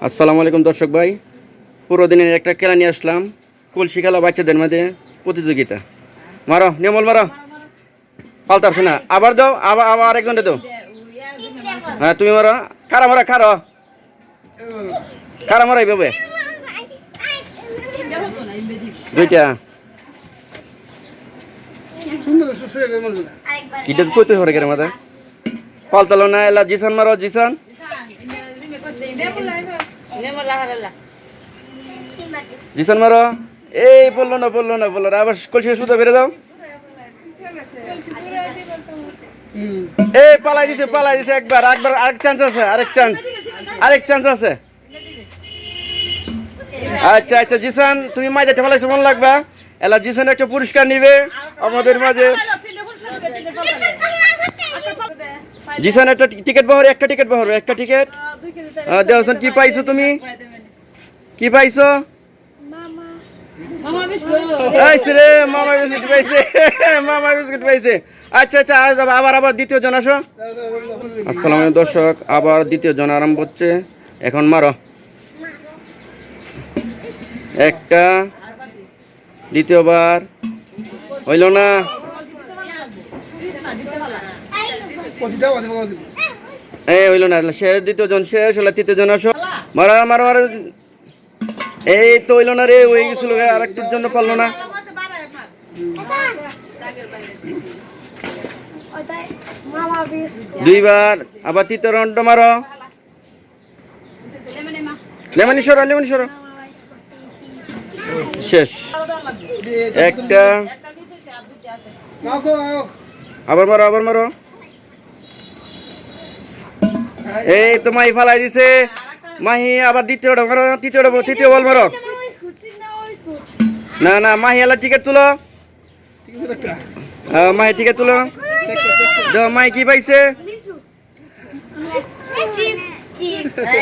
আসসালামু আলাইকুম দর্শক ভাই, পুরো দিনের একটা খেলা নিয়ে আসলাম। কলসি খেলা, বাচ্চাদের মধ্যে প্রতিযোগিতা। মারো নিয়মল, মারো, পাল্টাচ্ছে না, আবার দাও, আবার আবার আরেকজনটা দাও। হ্যাঁ তুমি মারো, কারা মারা, কারা কারা মারা এইভাবে দুইটা। এটা কইতে হরে গেলে মাথা পাল্টালো না। এলা জিসান মারো, জিসান জিসান মারো। এই বললো না, বললো না, বললো না, আবার কলসি সুতো করে দাও। এই পালাই দিছে একবার, একবার আরেক চান্স আছে, আরেক চান্স আছে। আচ্ছা আচ্ছা জিসান, তুমি মাইদাটা ফেলাইছো, মন লাগবা। এলা জিসান একটা পুরস্কার নিবে আমাদের মাঝে। জিসান একটা টিকিট বাহর, একটা টিকিট বাহর, একটা টিকিট দেওয়ান। কি পাইছো তুমি, কি পাইছো? রে মামা বিস্কুট পাইছে, মামা বিস্কুট পাইছে। আচ্ছা আচ্ছা আবার দ্বিতীয় জন আসো। আসসালামু আলাইকুম দর্শক, আবার দ্বিতীয় জন আরম্ভ হচ্ছে। এখন মারো, একটা, দ্বিতীয়বার হইল না। এই হইল না, শেষ, দ্বিতীয় জন শেষ হলো, তৃতীয় জন আসো। মারা মারা মারা, এই তো হইল না রে, হয়ে গেছিল, আর একটুর জন্য পারলো না। দুইবার, আবার তৃতীয় রাউন্ড মারো। লেমনি সরো, শেষ। একটা, আবার মারো। এই তো মাহি ফালাই দিছে, মাহি আবার দ্বিতীয়টা মারো, তৃতীয় বল মারো। না মাহি এলা টিকিট তুলো, মাহি টিকিট তুলো। মাহি কি পাইছে?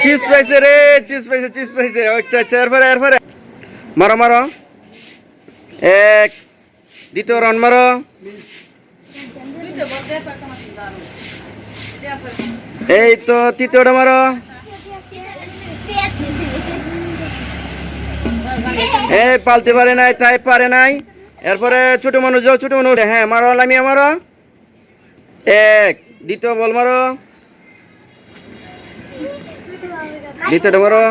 চিপস পাইছে রে, চিপস পাইছে। আচ্ছা আচ্ছা, এরপরে মারো। এক, দ্বিতীয় রাউন্ড মারো। এই তো তৃতীয়টা মারো। এই পালতে পারে নাই, তাই পারে নাই। এরপরে ছোট মানুষ যাও, ছোট মানুষ, হ্যাঁ মারো, লামিয়া মারো। এক, দ্বিতীয় বল মারো, দ্বিতীয়টা মারো।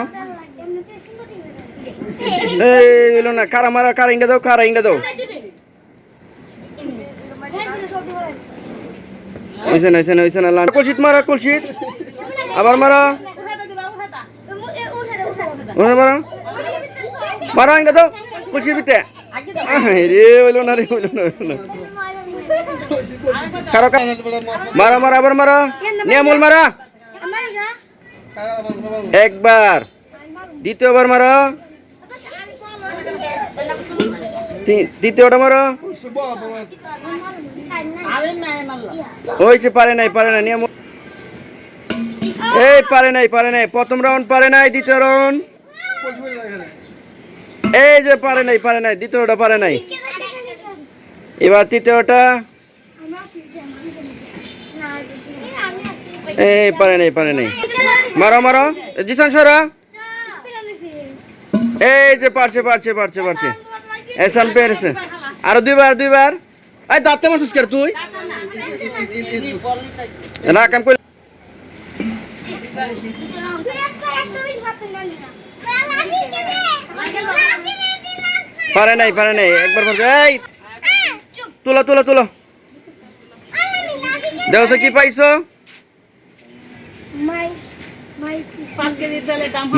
এই হইলো না, কারা মারা, কারা ইন্ডা দাও। হইছে না, কলসিত মারো, কলসিত আবার মারো, মারো ইন্ডা দাও, কলসির ভিতরে। রে হইলো না, মারো, আবার মারো, নিয়মল মারা। একবার, দ্বিতীয়বার মারো, তৃতীয়টা মারো। হয়েছে, পারে নাই নিয়ম। এই পারে নাই, প্রথম রাউন্ড পারে নাই, দ্বিতীয় রাউন্ড এই যে পারে নাই, দ্বিতীয়টা পারে নাই। এবার তৃতীয়টা, এই পারে নাই। মারো, জিসান সরা। এই যে পারছে। এসান পেরেছে, আরো দুইবার। এই দাঁতে মারছিস কে তুই? না কাম কই, পারে নাই, একবার পারছে। এই তুলো দেও তো, কি পাইছো?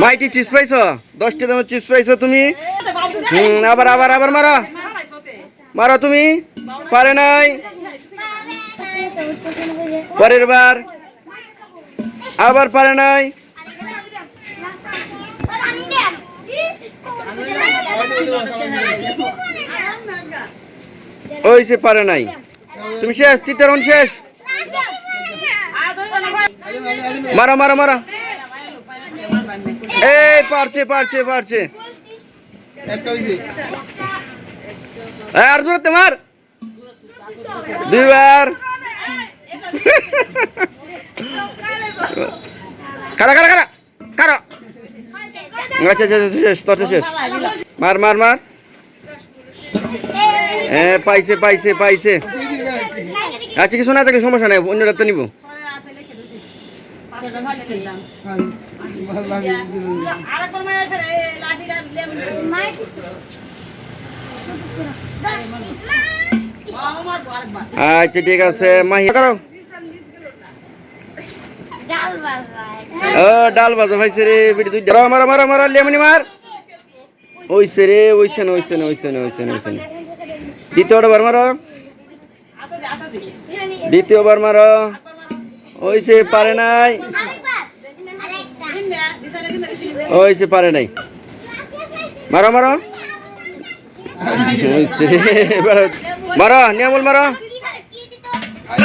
মাইটি চিপস পাইছো, 10টা দামের চিপস পাইছো তুমি। আবার মারো তুমি, পারে নাই। পরের বার আবার পারে নাই। ওইসে পারে নাই, তুমি শেষ, তৃতীয় রাউন্ড শেষ। মারো। এই পারছে। আর দূরতে মার, দুইবার। কারা আচ্ছা আচ্ছা আচ্ছা, শেষ তোরটা শেষ মার মার মার হ্যাঁ পাইছে পাইছে পাইছে আচ্ছা কিছু না থাকলে সমস্যা নেই অন্য রাতে নিব আচ্ছা ঠিক আছে মাহি করো ও ডাল ভাজা ভাইছে রে বিটি তুই মারা মারা মারা লেমনি মার ওইছে রে ওইছে না ওইছে না ওইছে না ওইছে না ওইছে না দ্বিতীয়বার মারো দ্বিতীয়বার মারো ওইছে পারে নাই ওইছে পারে নাই মারো মারো ওইছে মারো নিয়মল মারো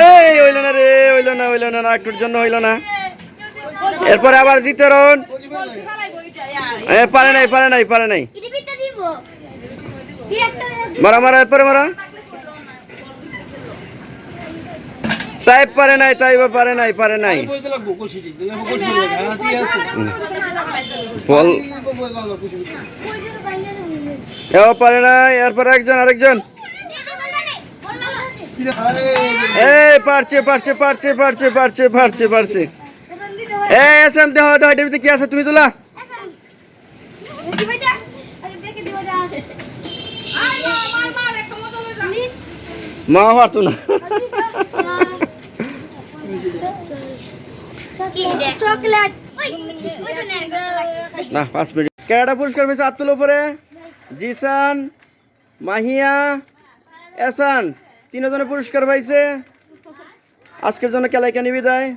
এই হইল না রে হইল না একটুর জন্য হইল না এরপরে আবার দ্বিতীয় রাউন্ড পারে নাই পারে নাই পারে নাই মারা মারা এরপরে মারা তাই পারে নাই তাই বা পারে নাই পারে নাই ফল এও পারে নাই এরপরে একজন আরেকজন এই পারছে পারছে পারছে পারছে পারছে পারছে পারছে এই এসএম দেহ দেহ এটার ভিতরে কি আছে তুমি তোলা মা পারতো না না 5 মিনিট কেডা পুরস্কার পেয়েছে আত্মল উপরে জিসান মাহিয়া এসান তিনজনে পুরস্কার পাইছে আজকের জন্য খেলা এখানে বিদায়।